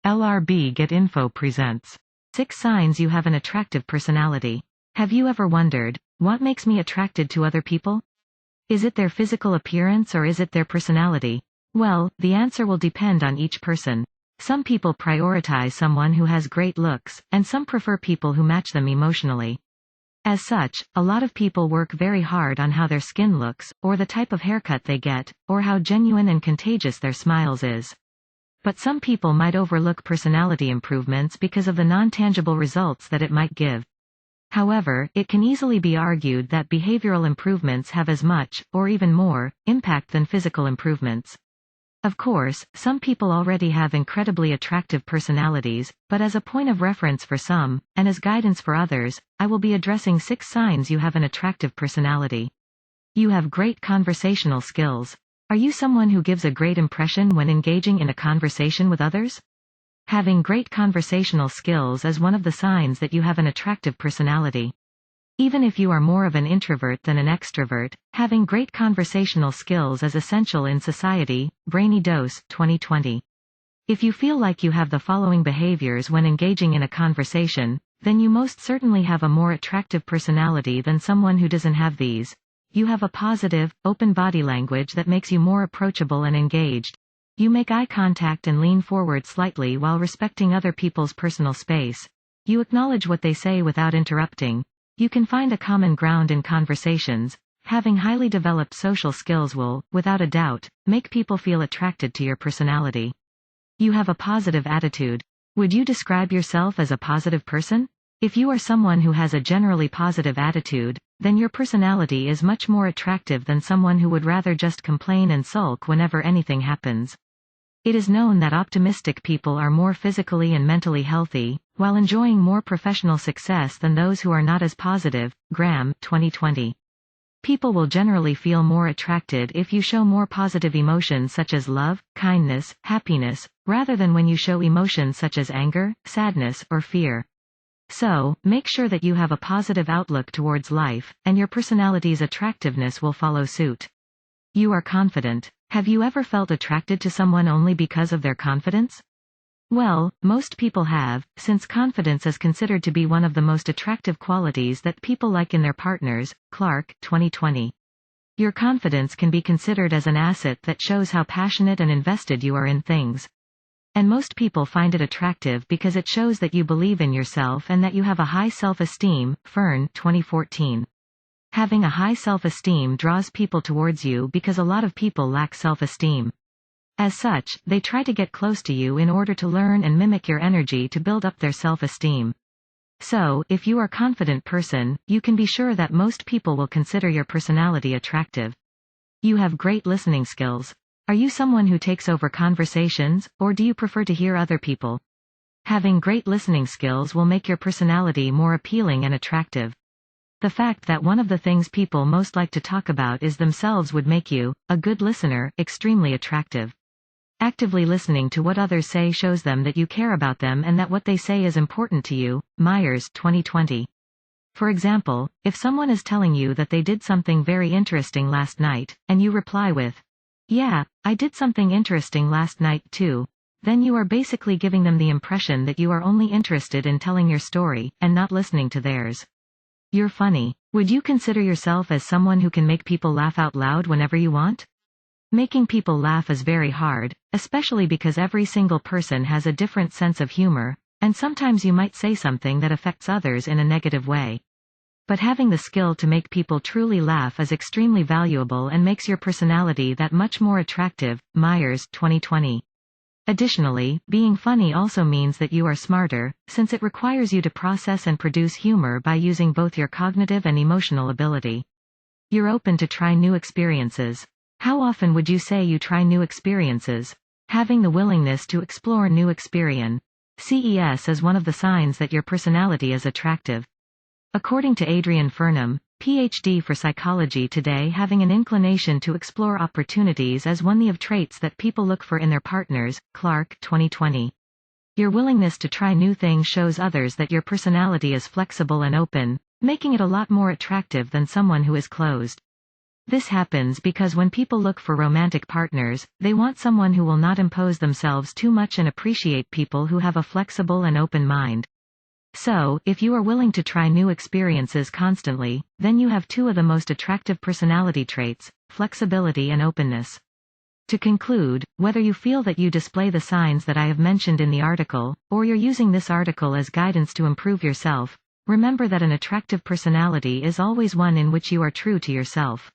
LRB Get Info presents 6 Signs You Have an Attractive Personality. Have you ever wondered, what makes me attracted to other people? Is it their physical appearance or is it their personality? Well, the answer will depend on each person. Some people prioritize someone who has great looks, and some prefer people who match them emotionally. As such, a lot of people work very hard on how their skin looks, or the type of haircut they get, or how genuine and contagious their smiles is. But some people might overlook personality improvements because of the non-tangible results that it might give. However, it can easily be argued that behavioral improvements have as much, or even more, impact than physical improvements. Of course, some people already have incredibly attractive personalities, but as a point of reference for some, and as guidance for others, I will be addressing 6 signs you have an attractive personality. You have great conversational skills. Are you someone who gives a great impression when engaging in a conversation with others? Having great conversational skills is one of the signs that you have an attractive personality. Even if you are more of an introvert than an extrovert, having great conversational skills is essential in society. Brainy Dose, 2020. If you feel like you have the following behaviors when engaging in a conversation, then you most certainly have a more attractive personality than someone who doesn't have these. You have a positive, open body language that makes you more approachable and engaged. You make eye contact and lean forward slightly while respecting other people's personal space. You acknowledge what they say without interrupting. You can find a common ground in conversations. Having highly developed social skills will, without a doubt, make people feel attracted to your personality. You have a positive attitude. Would you describe yourself as a positive person? If you are someone who has a generally positive attitude, then your personality is much more attractive than someone who would rather just complain and sulk whenever anything happens. It is known that optimistic people are more physically and mentally healthy, while enjoying more professional success than those who are not as positive. Graham, 2020. People will generally feel more attracted if you show more positive emotions such as love, kindness, happiness, rather than when you show emotions such as anger, sadness, or fear. So, make sure that you have a positive outlook towards life, and your personality's attractiveness will follow suit. You are confident. Have you ever felt attracted to someone only because of their confidence? Well, most people have, since confidence is considered to be one of the most attractive qualities that people like in their partners. Clark, 2020. Your confidence can be considered as an asset that shows how passionate and invested you are in things. And most people find it attractive because it shows that you believe in yourself and that you have a high self-esteem. Fern, 2014. Having a high self-esteem draws people towards you because a lot of people lack self-esteem. As such, they try to get close to you in order to learn and mimic your energy to build up their self-esteem. So, if you are a confident person, you can be sure that most people will consider your personality attractive. You have great listening skills. Are you someone who takes over conversations, or do you prefer to hear other people? Having great listening skills will make your personality more appealing and attractive. The fact that one of the things people most like to talk about is themselves would make you, a good listener, extremely attractive. Actively listening to what others say shows them that you care about them and that what they say is important to you. Myers, 2020. For example, if someone is telling you that they did something very interesting last night, and you reply with, "Yeah, I did something interesting last night too," then you are basically giving them the impression that you are only interested in telling your story, and not listening to theirs. You're funny. Would you consider yourself as someone who can make people laugh out loud whenever you want? Making people laugh is very hard, especially because every single person has a different sense of humor, and sometimes you might say something that affects others in a negative way. But having the skill to make people truly laugh is extremely valuable and makes your personality that much more attractive. Myers, 2020. Additionally, being funny also means that you are smarter, since it requires you to process and produce humor by using both your cognitive and emotional ability. You're open to try new experiences. How often would you say you try new experiences? Having the willingness to explore new experiences is one of the signs that your personality is attractive. According to Adrian Furnham, PhD for Psychology Today, having an inclination to explore opportunities is one of the traits that people look for in their partners. Clark, 2020. Your willingness to try new things shows others that your personality is flexible and open, making it a lot more attractive than someone who is closed. This happens because when people look for romantic partners, they want someone who will not impose themselves too much and appreciate people who have a flexible and open mind. So, if you are willing to try new experiences constantly, then you have two of the most attractive personality traits: flexibility and openness. To conclude, whether you feel that you display the signs that I have mentioned in the article, or you're using this article as guidance to improve yourself, remember that an attractive personality is always one in which you are true to yourself.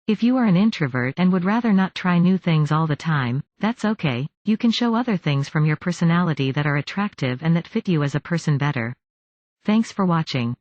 If you are an introvert and would rather not try new things all the time, that's okay. You can show other things from your personality that are attractive and that fit you as a person better. Thanks for watching.